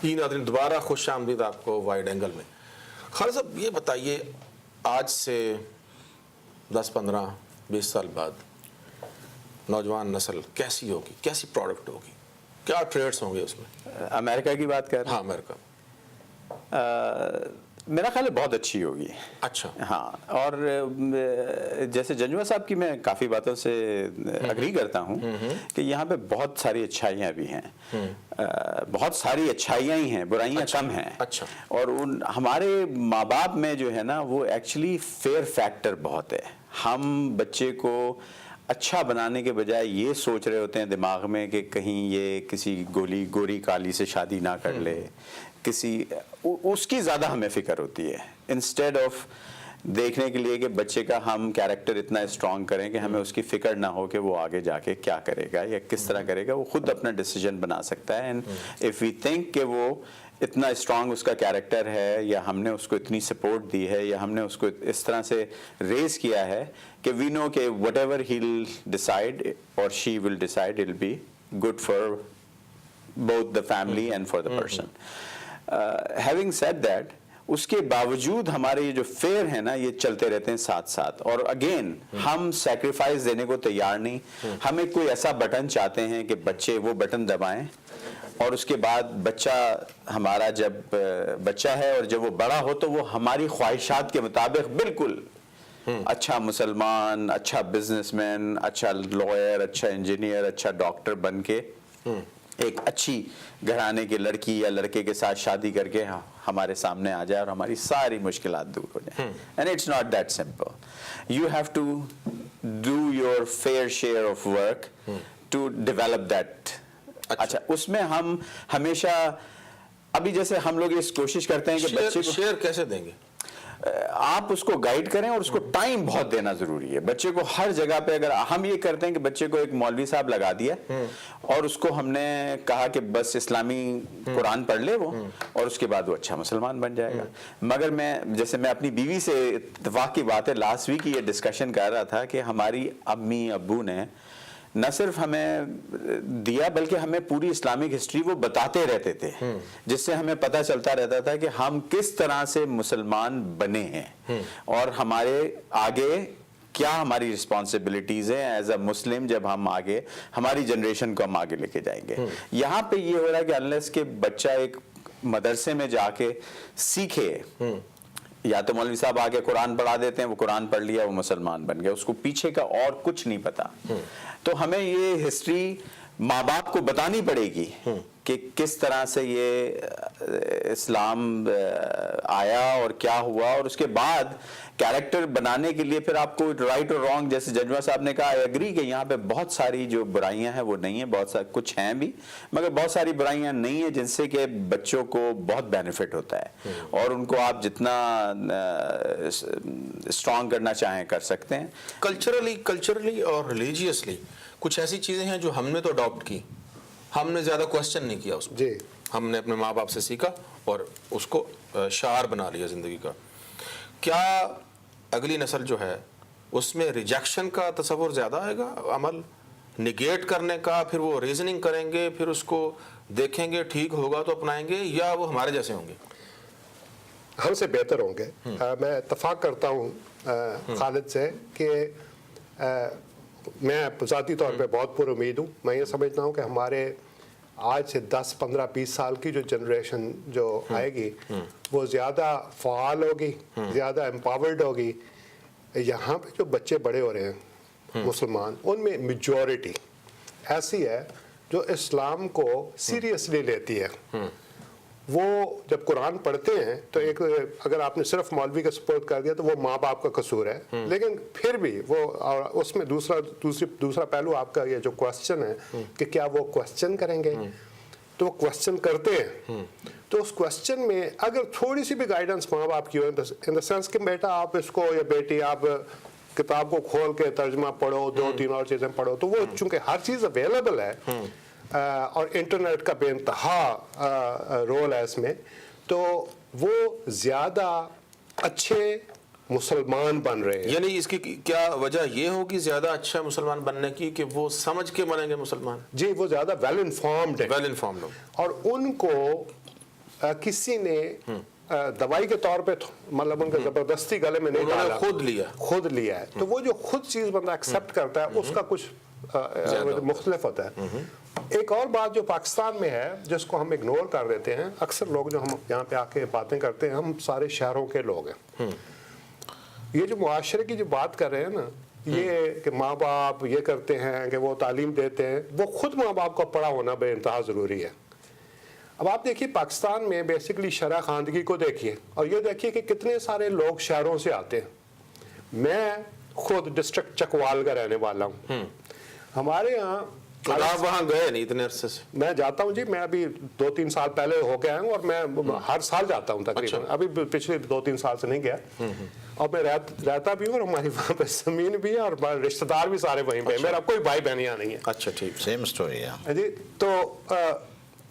جی ناظرین، دوبارہ خوش آمدید آپ کو وائڈ اینگل میں۔ خالد صاحب یہ بتائیے، آج سے 10-15-20 سال بعد نوجوان نسل کیسی ہوگی، کیسی پروڈکٹ ہوگی، کیا ٹریڈس ہوں گے اس میں؟ امریکہ کی بات کر رہے ہیں؟ ہاں امریکہ۔ میرا خیال ہے بہت اچھی ہوگی۔ اچھا، ہاں، اور جیسے جنجوہ صاحب کی میں کافی باتوں سے اگری کرتا ہوں کہ یہاں پہ بہت ساری اچھائیاں بھی ہیں، بہت ساری اچھائیاں ہی ہیں، برائیاں کم ہیں۔ اچھا، اور ہمارے ماں باپ میں جو ہے نا وہ ایکچولی فیئر فیکٹر بہت ہے۔ ہم بچے کو اچھا بنانے کے بجائے یہ سوچ رہے ہوتے ہیں دماغ میں کہ کہیں یہ کسی گوری کالی سے شادی نہ کر لے، اس کی زیادہ ہمیں فکر ہوتی ہے، انسٹیڈ آف دیکھنے کے لیے کہ بچے کا ہم کیریکٹر اتنا اسٹرانگ کریں کہ ہمیں اس کی فکر نہ ہو کہ وہ آگے جا کے کیا کرے گا یا کس طرح کرے گا، وہ خود اپنا ڈیسیجن بنا سکتا ہے۔ اینڈ اف وی تھنک کہ وہ اتنا اسٹرانگ اس کا کیریکٹر ہے، یا ہم نے اس کو اتنی سپورٹ دی ہے، یا ہم نے اس کو اس طرح سے ریز کیا ہے کہ وی نو کہ whatever he will decide or she will decide it will be good for both the family and for the person. Having said that, اس کے باوجود ہمارے یہ جو فیئر ہیں نا یہ چلتے رہتے ہیں ساتھ ساتھ، اور اگین ہم سیکریفائس دینے کو تیار نہیں۔ ہم ایک کوئی ایسا بٹن چاہتے ہیں کہ بچے وہ بٹن دبائیں، اور اس کے بعد بچہ ہمارا جب بچہ ہے اور جب وہ بڑا ہو تو وہ ہماری خواہشات کے مطابق بالکل اچھا مسلمان، اچھا بزنس مین، اچھا لائر، اچھا انجینئر، اچھا ڈاکٹر بن کے ایک اچھی گھرانے کی لڑکی یا لڑکے کے ساتھ شادی کر کے ہمارے سامنے آ جائے اور ہماری ساری مشکلات دور ہو جائیں۔ And it's not that simple, you have to do your fair share of work to develop that. اچھا، اس میں ہم ہمیشہ ابھی جیسے ہم لوگ اس کوشش کرتے ہیں کہ بچے کو شیئر کیسے دیں گے؟ آپ اس کو گائیڈ کریں، اور اس کو ٹائم بہت دینا ضروری ہے۔ بچے کو ہر جگہ پہ اگر ہم یہ کرتے ہیں کہ بچے کو ایک مولوی صاحب لگا دیا اور اس کو ہم نے کہا کہ بس اسلامی قرآن پڑھ لے وہ، اور اس کے بعد وہ اچھا مسلمان بن جائے گا، مگر میں اپنی بیوی سے اتفاق کی بات ہے، لاسٹ ویک یہ ڈسکشن کر رہا تھا کہ ہماری امی ابو نے نہ صرف ہمیں دیا بلکہ ہمیں پوری اسلامک ہسٹری وہ بتاتے رہتے تھے، جس سے ہمیں پتہ چلتا رہتا تھا کہ ہم کس طرح سے مسلمان بنے ہیں اور ہمارے آگے کیا ہماری رسپانسبلٹیز ہیں ایز اے مسلم، جب ہم آگے ہماری جنریشن کو ہم آگے لے کے جائیں گے۔ یہاں پہ یہ ہو رہا ہے کہ انلیس کہ بچہ ایک مدرسے میں جا کے سیکھے، یا تو مولوی صاحب آگے قرآن پڑھا دیتے ہیں، وہ قرآن پڑھ لیا وہ مسلمان بن گیا، اس کو پیچھے کا اور کچھ نہیں پتا، تو ہمیں یہ ہسٹری ماں باپ کو بتانی پڑے گی کہ کس طرح سے یہ اسلام آیا اور کیا ہوا، اور اس کے بعد کیریکٹر بنانے کے لیے پھر آپ کو رائٹ اور رانگ، جیسے جنجوہ صاحب نے کہا، ایگری کہ یہاں پہ بہت ساری جو برائیاں ہیں وہ نہیں ہیں، بہت ساری کچھ ہیں بھی، مگر بہت ساری برائیاں نہیں ہیں جن سے کہ بچوں کو بہت بینیفٹ ہوتا ہے، اور ان کو آپ جتنا اسٹرانگ کرنا چاہیں کر سکتے ہیں۔ کلچرلی اور ریلیجیسلی کچھ ایسی چیزیں ہیں جو ہم نے تو اڈاپٹ کی، ہم نے زیادہ کوسچن نہیں کیا اس میں، ہم نے اپنے ماں باپ سے سیکھا اور اس کو شعار بنا لیا زندگی کا۔ کیا اگلی نسل جو ہے اس میں ریجیکشن کا تصور زیادہ آئے گا، عمل نگیٹ کرنے کا، پھر وہ ریزننگ کریں گے، پھر اس کو دیکھیں گے ٹھیک ہوگا تو اپنائیں گے، یا وہ ہمارے جیسے ہوں گے؟ ہم سے بہتر ہوں گے۔ میں اتفاق کرتا ہوں خالد سے کہ میں ذاتی طور پہ بہت پر امید ہوں۔ میں یہ سمجھتا ہوں کہ ہمارے آج سے 10-15-20 سال کی جو جنریشن جو آئے گی وہ زیادہ فعال ہوگی، زیادہ امپاورڈ ہوگی۔ یہاں پہ جو بچے بڑے ہو رہے ہیں مسلمان، ان میں میجورٹی ایسی ہے جو اسلام کو سیریسلی لیتی ہے۔ وہ جب قرآن پڑھتے ہیں تو ایک اگر آپ نے صرف مولوی کا سپورٹ کر دیا تو وہ ماں باپ کا قصور ہے، لیکن پھر بھی وہ اس میں دوسرا پہلو آپ کا یہ جو کوسچن ہے کہ کیا وہ کوسچن کریں گے، تو وہ کوسچن کرتے ہیں۔ تو اس کوسچن میں اگر تھوڑی سی بھی گائیڈنس ماں باپ کی ہو، ان دا سینس کہ بیٹا آپ اس کو یا بیٹی آپ کتاب کو کھول کے ترجمہ پڑھو، 2-3 اور چیزیں پڑھو، تو وہ چونکہ ہر چیز اویلیبل ہے اور انٹرنیٹ کا بے انتہا رول ہے اس میں، تو وہ زیادہ اچھے مسلمان بن رہے ہیں۔ یعنی اس کی کیا وجہ یہ ہوگی زیادہ اچھا مسلمان بننے کی کہ وہ سمجھ کے بنیں گے مسلمان؟ جی، وہ زیادہ ویل انفارمڈ ہے، ویل انفارمڈ ہو، اور ان کو किसी ने दवाई के तौर पे मतलब उनका जबरदस्ती गले में नहीं डाला, खुद लिया है। तो वो जो खुद चीज बंदा एक्सेप्ट करता है उसका कुछ मुख्तलिफ होता है। एक और बात जो पाकिस्तान में है जिसको हम इग्नोर कर देते हैं, अक्सर लोग जो हम यहाँ पे आके बातें करते हैं, हम सारे शहरों के लोग हैं। ये जो मुआशरे की जो बात कर रहे हैं ना, ये कि माँ बाप ये करते हैं कि वो तालीम देते हैं, वो खुद माँ बाप का पढ़ा होना बेइंतहा ज़रूरी है। अब आप देखिए पाकिस्तान में बेसिकली शरह खानदगी को देखिए और ये देखिए कि कितने सारे लोग शहरों से आते हैं। मैं खुद डिस्ट्रिक्ट चकवाल का रहने वाला हूँ। हमारे यहाँ आप वहाँ गए नहीं इतने अरसे से? मैं जाता हूँ जी, मैं अभी 2-3 साल पहले होके आया हूँ और मैं हर साल जाता हूँ तकरीबन। अच्छा। अभी पिछले 2-3 साल से नहीं गया। और मैं रहता भी हूँ और हमारी वहाँ पे जमीन भी है और रिश्तेदार भी सारे वहीं पे। अच्छा। मेरा कोई भाई बहन यहाँ नहीं है। अच्छा, ठीक, सेम स्टोरी है जी। तो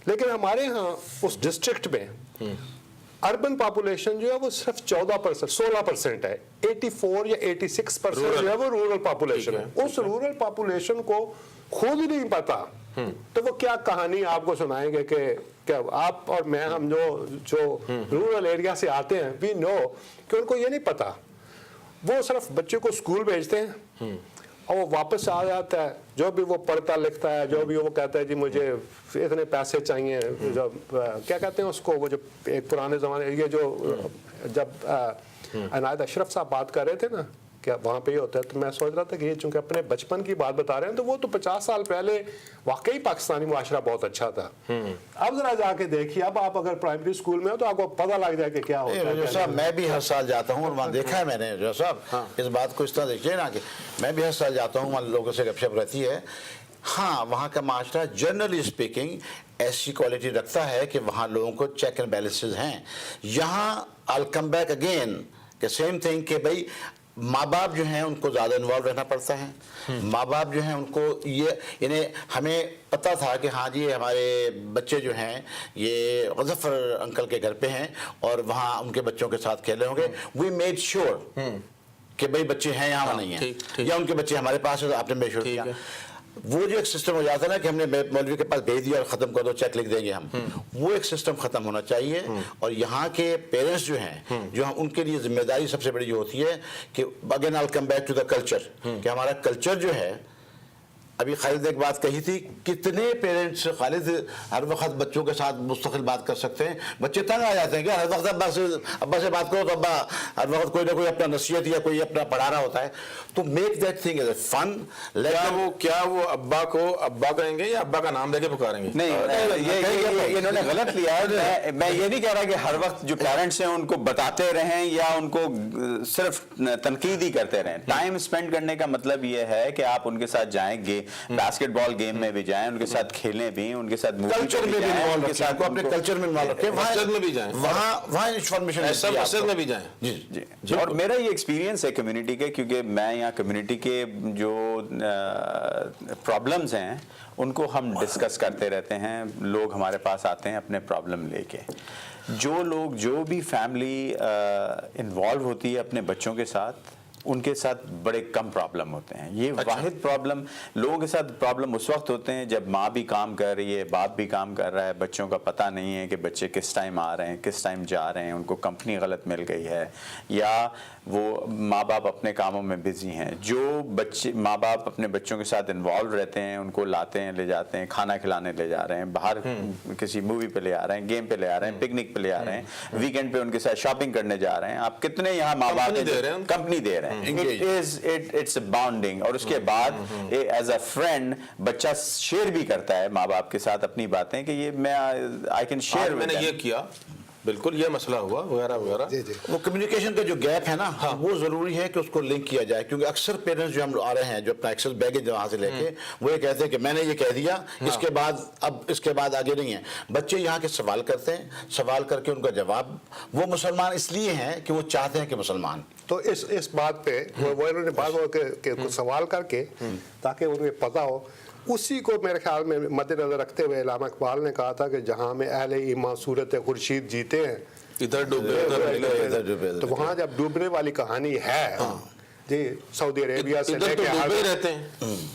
लेकिन हमारे यहाँ उस डिस्ट्रिक्ट में अर्बन पॉपुलेशन जो है वो सिर्फ 14%, 16% है। 84 या 86% जो है वो रूरल पॉपुलेशन है। उस रूरल पॉपुलेशन को खुद नहीं पता तो वो क्या कहानी आपको सुनाएंगे कि क्या आप और मैं, हम जो रूरल एरिया से आते हैं, वी नो कि उनको ये नहीं पता। वो सिर्फ बच्चे को स्कूल भेजते हैं और वो वापस आ जाता है, जो भी वो पढ़ता लिखता है, जो भी वो कहता है जी मुझे इतने पैसे चाहिए, जो क्या कहते हैं उसको, वो जो एक पुराने ज़माने ये जो जब अनायत अशरफ साहब बात कर रहे थे ना क्या वहाँ पे ही होता है, तो मैं सोच रहा था कि ये चूंकि अपने बचपन की बात बता रहे हैं तो वो तो 50 साल पहले वाकई पाकिस्तानी मुआशरा बहुत अच्छा था। अब जरा जाके देखिए, अब आप अगर प्राइमरी स्कूल में हो तो आपको पता लग जाए कि क्या होता है। साहब मैं भी हर साल जाता हूँ और वहाँ देखा है मैंने जो साहब, इस बात को इस तरह देखिए ना कि मैं भी हर साल जाता हूँ, वहाँ लोगों से गपशप रहती है। हाँ, वहाँ का माशरा जनरली स्पीकिंग ऐसी क्वालिटी रखता है कि वहाँ लोगों को चेक एंड बैलेंसेस हैं। यहाँ आई कम बैक अगेन के सेम थिंग कि भाई माँ बाप जो हैं उनको ज़्यादा इन्वॉल्व रहना पड़ता है। माँ बाप जो हैं उनको ये इन्हें हमें पता था कि हाँ जी हमारे बच्चे जो हैं ये गज़फ़र अंकल के घर पे हैं और वहाँ उनके बच्चों के साथ खेले होंगे। वी मेड श्योर कि भाई बच्चे हैं यहाँ नहीं हैं, या उनके बच्चे हमारे पास है तो आपने मेड श्योर किया। वो जो एक सिस्टम हो जाता है ना कि हमने मौलवी के पास भेज दिया और ख़त्म कर दो, चेक लिख देंगे हम, वो एक सिस्टम ख़त्म होना चाहिए। और यहाँ के पेरेंट्स जो हैं, जो हम उनके लिए जिम्मेदारी सबसे बड़ी जो होती है कि again I come back to the culture, कि हमारा कल्चर जो है, अभी खालिद ने एक बात कही थी, कितने पेरेंट्स खालिद हर वक्त बच्चों के साथ मुस्तकिल बात कर सकते हैं, बच्चे तंग आ जाते हैं क्या हर वक्त अब्बा से बात करो तो अब्बा हर वक्त कोई ना कोई अपना नसीहत या कोई अपना पढ़ा रहा होता है। तो make that thing as a fun. क्या वो अब्बा को अब्बा कहेंगे या अब्बा का नाम लेके पुकारेंगे? नहीं, ये इन्होंने गलत लिया है। मैं ये नहीं कह रहा कि हर वक्त जो पेरेंट्स हैं उनको बताते रहें या उनको सिर्फ तनकीद ही करते रहें। टाइम स्पेंड करने का मतलब ये है कि आप उनके साथ जाएंगे, बास्केटबॉल गेम में भी जाएं, उनके साथ खेलें भी, उनके साथ कल्चर में भी इन्वॉल्व रखें, आपको अपने कल्चर में इन्वॉल्व रखें, मस्जिद में भी जाएं, वहाँ इंफॉर्मेशन मस्जिद में भी जाएं। जी। और मेरा ये एक्सपीरियंस है कम्युनिटी के, क्योंकि मैं यहाँ कम्युनिटी के जो प्रॉब्लम्स हैं उनको हम डिस्कस करते रहते हैं। लोग हमारे पास आते हैं अपने प्रॉब्लम लेके। जो भी फैमिली इन्वॉल्व होती है अपने बच्चों के साथ, उनके साथ बड़े कम प्रॉब्लम होते हैं। ये वाहिद प्रॉब्लम लोगों के साथ प्रॉब्लम उस वक्त होते हैं जब माँ भी काम कर रही है, बाप भी काम कर रहा है, बच्चों का पता नहीं है कि बच्चे किस टाइम आ रहे हैं, किस टाइम जा रहे हैं, उनको कंपनी गलत मिल गई है, या वो माँ बाप अपने कामों में बिजी हैं। जो बच्चे माँ बाप अपने बच्चों के साथ इन्वॉल्व रहते हैं, उनको लाते हैं, ले जाते हैं, खाना खिलाने ले जा रहे हैं, बाहर किसी मूवी पे ले आ रहे हैं, गेम पे ले आ रहे हैं, पिकनिक पे ले आ रहे हैं, वीकेंड पे उनके साथ शॉपिंग करने जा रहे हैं। आप कितने यहाँ माँ बाप कंपनी दे रहे हैं, इट्स बॉन्डिंग। और उसके बाद एज अ फ्रेंड बच्चा शेयर भी करता है माँ बाप के साथ अपनी बातें कि ये मैं आई कैन शेयर। मैंने ये किया, बिल्कुल ये मसला हुआ वगैरह वगैरह। वो कम्युनिकेशन का जो गैप है ना, वो जरूरी है कि उसको लिंक किया जाए, क्योंकि अक्सर पेरेंट्स जो हम आ रहे हैं जो अपना एक्सेस बैगेज वहाँ से लेके, वो ये कहते हैं कि मैंने ये कह दिया, इसके बाद अब इसके बाद आगे नहीं है। बच्चे यहाँ के सवाल करते हैं, सवाल करके उनका जवाब, वो मुसलमान इसलिए हैं कि वो चाहते हैं कि मुसलमान। तो इस बात पे वो इन्होंने बात सवाल करके ताकि उन्हें पता हो, उसी को मेरे ख्याल में मद्देनजर रखते हुए अल्लामा इकबाल ने कहा था कि जहाँ में अहले ईमान सूरत खुर्शीद जीते हैं इधर डूबे तो वहाँ जब डूबने वाली कहानी है जी सऊदी अरेबिया से इधर तो लेके डूबे ही रहते हैं,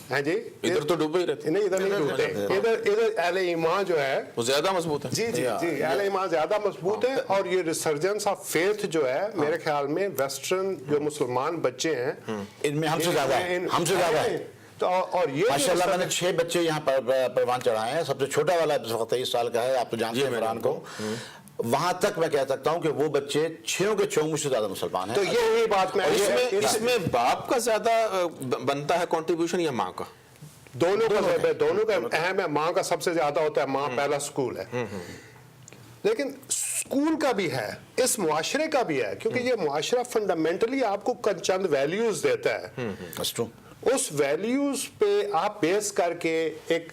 हैं जी, इधर तो डूबे ही रहते हैं, नहीं इधर नहीं डूबते, इधर अहले ईमान जो है वो ज्यादा मजबूत है। जी जी जी अहले ईमान ज्यादा मजबूत है। और ये रिसर्जेंस ऑफ फेथ जो है मेरे ख्याल में वेस्टर्न जो मुसलमान बच्चे हैं इनमें हमसे ज्यादा है, हमसे ज्यादा है। तो और ये माशाल्लाह मैंने 6 बच्चे यहाँ पर परवान चढ़ाए हैं। सबसे छोटा वाला 23 साल का है, आप तो जानते हैं फरहान को। वहां तक मैं कह सकता हूं कि वो बच्चे 6 के 6 मुझसे ज्यादा मुसलमान हैं। तो यही बात मैं इसमें बाप का ज्यादा बनता है कंट्रीब्यूशन या माँ का? दोनों का अहम है। माँ का सबसे ज्यादा होता है, माँ पहला स्कूल है, लेकिन स्कूल का भी है, इस मुआशरे का भी है, क्योंकि ये मुआशरा फंडामेंटली आपको चंद वैल्यूज देता है। That's true। उस वैल्यूज पे आप बेस करके एक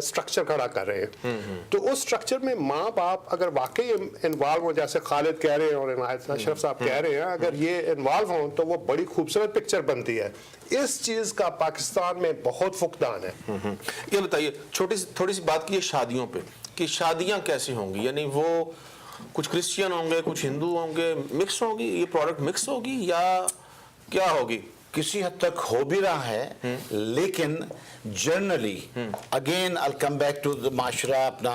स्ट्रक्चर खड़ा कर रहे हैं। तो उस स्ट्रक्चर में माँ बाप अगर वाकई इन्वॉल्व हो, जैसे खालिद कह रहे हैं और इनायत अशरफ साहब कह रहे हैं, अगर ये इन्वॉल्व हों तो वो बड़ी खूबसूरत पिक्चर बनती है। इस चीज का पाकिस्तान में बहुत फुकदान है। ये बताइए, थोड़ी सी बात की शादियों पे, कि शादियां कैसी होंगी, यानी वो कुछ क्रिश्चियन होंगे, कुछ हिंदू होंगे, मिक्स होगी, ये प्रोडक्ट मिक्स होगी या क्या होगी? किसी हद तक हो भी रहा है, लेकिन generally again I come back to the माशरा, अपना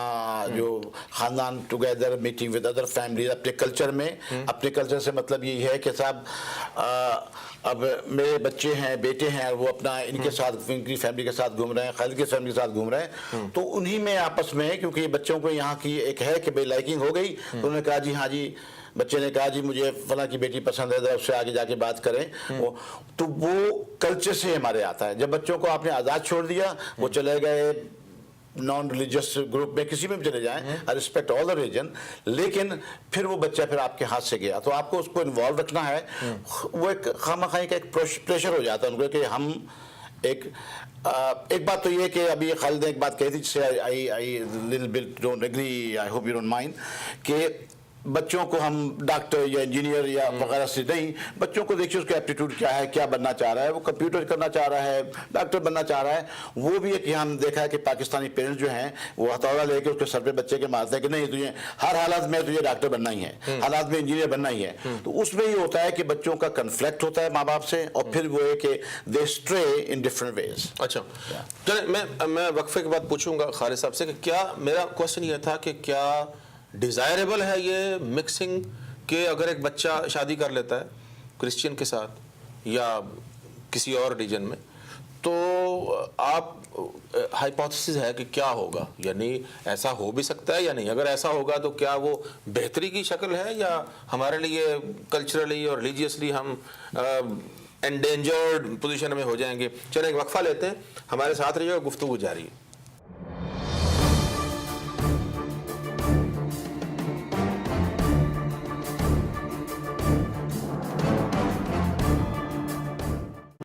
जो खानदान together, meeting with other family, अपने कल्चर में, अपने कल्चर से मतलब यही है कि साहब अब मेरे बच्चे हैं, बेटे हैं, वो अपना इनके साथ, इनकी फैमिली के साथ घूम रहे हैं, खालिद की फैमिली के साथ घूम रहे हैं, तो उन्हीं में आपस में, क्योंकि बच्चों को यहाँ की एक है कि भाई लाइकिंग हो गई, तो उन्होंने कहा जी हाँ जी, बच्चे ने कहा जी मुझे फला की बेटी पसंद है, उससे आगे जाके बात करें। तो वो कल्चर से हमारे आता है। जब बच्चों को आपने आज़ाद छोड़ दिया, वो चले गए नॉन रिलीजियस ग्रुप में, किसी में भी चले जाएं, I respect all the religion, लेकिन फिर वो बच्चा फिर आपके हाथ से गया, तो आपको उसको इन्वॉल्व रखना है। वो एक खामखाई का एक प्रेशर हो जाता है उनको कि हम एक बात तो ये कि अभी खालिद ने एक बात कही थी जिससे I little bit don't agree, I hope you don't mind, कि बच्चों को हम डॉक्टर या इंजीनियर या वगैरह से नहीं, बच्चों को देखिए उसका एप्टीट्यूड क्या है, क्या बनना चाह रहा है, वो कंप्यूटर करना चाह रहा है, डॉक्टर बनना चाह रहा है। वो भी एक हम देखा है कि पाकिस्तानी पेरेंट्स जो हैं वो हथौड़ा लेके उसके सर पे बच्चे के मारते हैं कि नहीं तुझे हर हालत में तुझे डॉक्टर बनना ही है, हालात में इंजीनियर बनना ही है। तो उसमें ये होता है कि बच्चों का कन्फ्लिक्ट होता है माँ बाप से, और फिर वो है कि दे स्ट्रे इन डिफरेंट वेज। अच्छा, चले मैं वक्फे के बाद पूछूंगा खालिद साहब से कि क्या, मेरा क्वेश्चन ये था कि क्या डिज़ायरेबल है ये मिक्सिंग, कि अगर एक बच्चा शादी कर लेता है क्रिश्चियन के साथ या किसी और रीजन में, तो आप हाइपोथेसिस है कि क्या होगा, यानी ऐसा हो भी सकता है या नहीं? अगर ऐसा होगा तो क्या वो बेहतरी की शक्ल है, या हमारे लिए कल्चरली और रिलीजियसली हम एंडेंजर्ड पोजीशन में हो जाएंगे? चलो एक वक्फा लेते हैं, हमारे साथ रहिए और गुफ्तगू जारी है।